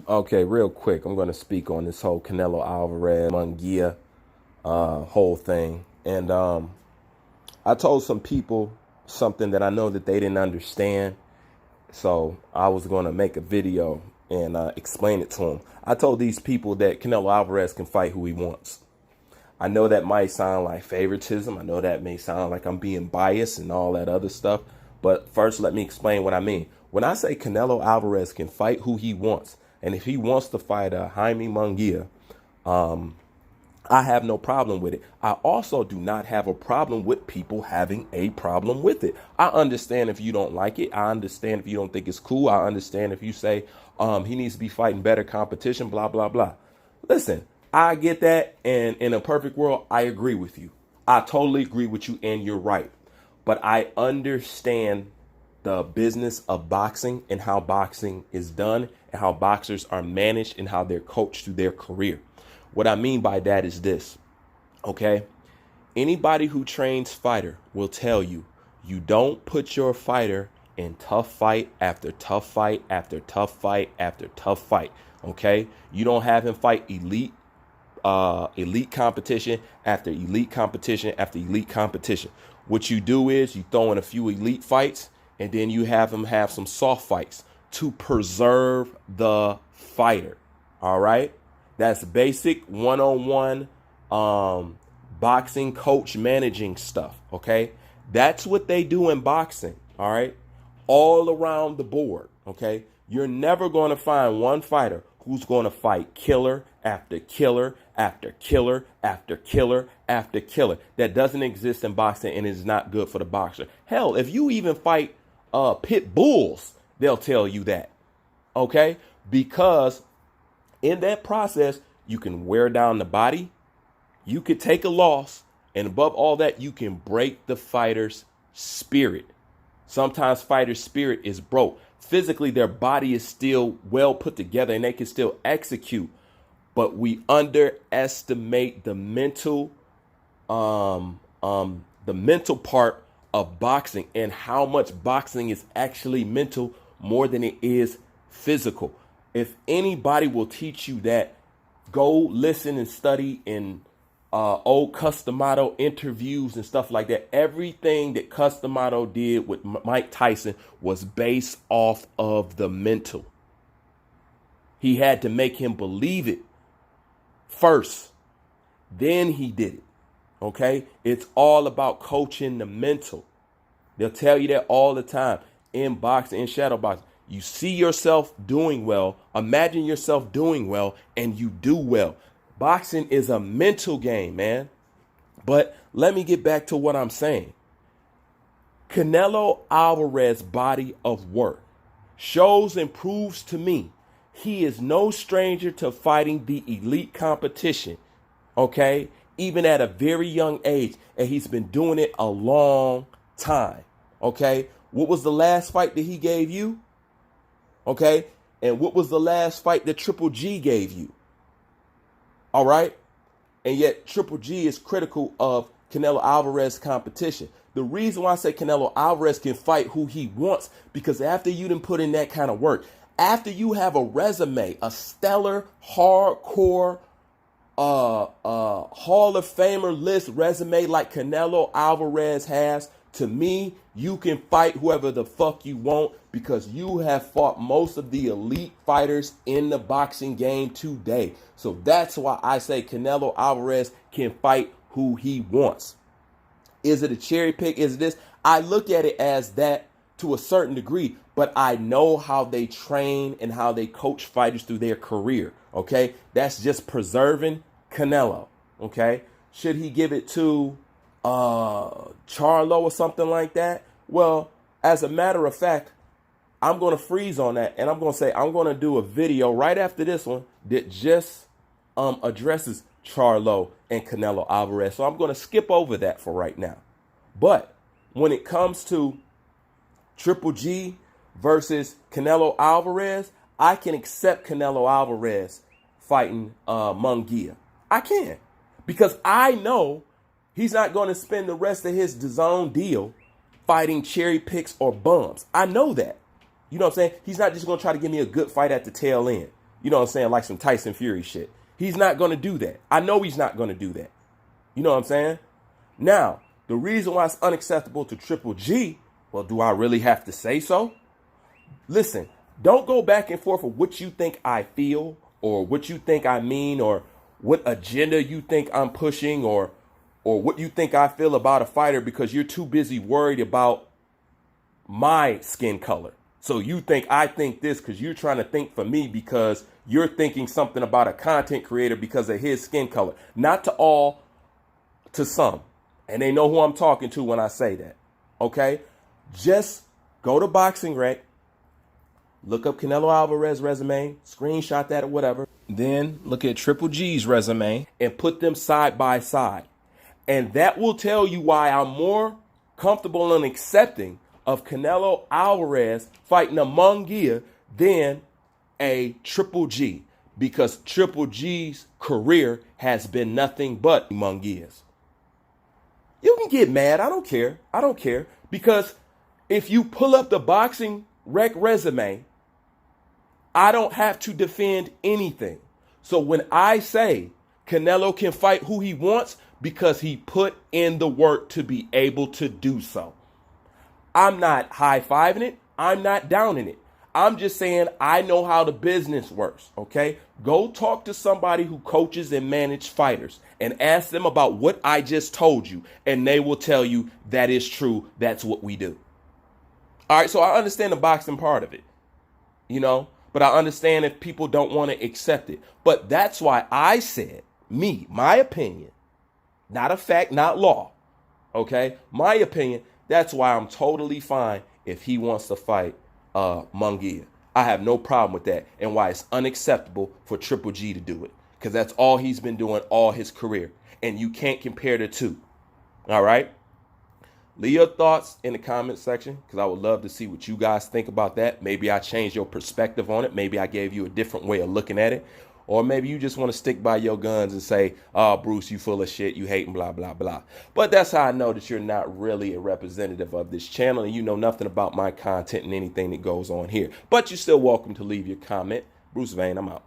Okay, real quick, I'm going to speak on this whole Canelo Alvarez Munguia whole thing. And I told some people something that I know that they didn't understand. So I was going to make a video and explain it to them. I told these people that Canelo Alvarez can fight who he wants. I know that might sound like favoritism. I know that may sound like I'm being biased and all that other stuff. But first, let me explain what I mean. When I say Canelo Alvarez can fight who he wants, and if he wants to fight Jaime Munguia, I have no problem with it. I also do not have a problem with people having a problem with it. I understand if you don't like it. I understand if you don't think it's cool. I understand if you say he needs to be fighting better competition, blah, blah, blah. Listen, I get that. And in a perfect world, I agree with you. I totally agree with you. And you're right. But I understand the business of boxing and how boxing is done and how boxers are managed and how they're coached through their career. What I mean by that is this, okay? Anybody who trains fighter will tell you, you don't put your fighter in tough fight after tough fight after tough fight after tough fight, okay? You don't have him fight elite competition after elite competition after elite competition. What you do is you throw in a few elite fights and then you have him have some soft fights to preserve the fighter, all right? That's basic one-on-one boxing coach managing stuff, okay? That's what they do in boxing, all right? All around the board, okay? You're never going to find one fighter who's going to fight killer after killer after killer after killer after killer. That doesn't exist in boxing and is not good for the boxer. Hell, if you even fight pit bulls, they'll tell you that, okay? Because in that process, you can wear down the body, you could take a loss, and above all that, you can break the fighter's spirit. Sometimes fighters' spirit is broke. Physically, their body is still well put together and they can still execute, but we underestimate the mental part of boxing and how much boxing is actually mental more than it is physical. If anybody will teach you that, go listen and study in old Customato interviews and stuff like that. Everything that Customato did with Mike Tyson was based off of the mental. He had to make him believe it first. Then he did it. Okay? It's all about coaching the mental. They'll tell you that all the time in boxing, in shadow boxing. You see yourself doing well, imagine yourself doing well, and you do well. Boxing is a mental game, man. But let me get back to what I'm saying. Canelo Alvarez's body of work shows and proves to me he is no stranger to fighting the elite competition, okay? Even at a very young age, and he's been doing it a long time, okay? What was the last fight that he gave you? Okay, and what was the last fight that Triple G gave you? All right, and yet Triple G is critical of Canelo Alvarez's competition. The reason why I say Canelo Alvarez can fight who he wants, because after you done put in that kind of work, after you have a resume, a stellar, hardcore, Hall of Famer list resume like Canelo Alvarez has, to me, you can fight whoever the fuck you want because you have fought most of the elite fighters in the boxing game today. So that's why I say Canelo Alvarez can fight who he wants. Is it a cherry pick? Is it this? I look at it as that to a certain degree, but I know how they train and how they coach fighters through their career. Okay, that's just preserving Canelo. Okay, should he give it to Charlo or something like that? Well, as a matter of fact, I'm going to freeze on that, and I'm going to say I'm going to do a video right after this one that just addresses Charlo and Canelo Alvarez. So I'm going to skip over that for right now. But when it comes to Triple G versus Canelo Alvarez, I can accept Canelo Alvarez fighting Munguia. I can, because I know he's not going to spend the rest of his DAZN deal fighting cherry picks or bums. I know that. You know what I'm saying? He's not just going to try to give me a good fight at the tail end. You know what I'm saying? Like some Tyson Fury shit. He's not going to do that. I know he's not going to do that. You know what I'm saying? Now, the reason why it's unacceptable to Triple G, well, do I really have to say so? Listen, don't go back and forth with what you think I feel or what you think I mean or what agenda you think I'm pushing or what you think I feel about a fighter because you're too busy worried about my skin color. So you think I think this because you're trying to think for me because you're thinking something about a content creator because of his skin color. Not to all, to some. And they know who I'm talking to when I say that. Okay? Just go to Boxing Rec, look up Canelo Alvarez resume, screenshot that or whatever. Then look at Triple G's resume and put them side by side. And that will tell you why I'm more comfortable and accepting of Canelo Alvarez fighting a Munguia than a Triple G. Because Triple G's career has been nothing but Munguias. You can get mad. I don't care. I don't care. Because if you pull up the Boxing Rec resume, I don't have to defend anything. So when I say Canelo can fight who he wants because he put in the work to be able to do so. I'm not high-fiving it. I'm not downing it. I'm just saying I know how the business works, okay? Go talk to somebody who coaches and manages fighters and ask them about what I just told you, and they will tell you that is true. That's what we do. All right, so I understand the boxing part of it, you know, but I understand if people don't want to accept it. But that's why I said, my opinion, not a fact, not law, okay? My opinion, that's why I'm totally fine if he wants to fight Munguia. I have no problem with that, and why it's unacceptable for Triple G to do it, because that's all he's been doing all his career, and you can't compare the two. All right? Leave your thoughts in the comment section, because I would love to see what you guys think about that. Maybe I changed your perspective on it. Maybe I gave you a different way of looking at it. Or maybe you just want to stick by your guns and say, oh, Bruce, you full of shit, you hating, blah, blah, blah. But that's how I know that you're not really a representative of this channel and you know nothing about my content and anything that goes on here. But you're still welcome to leave your comment. Bruce Vane, I'm out.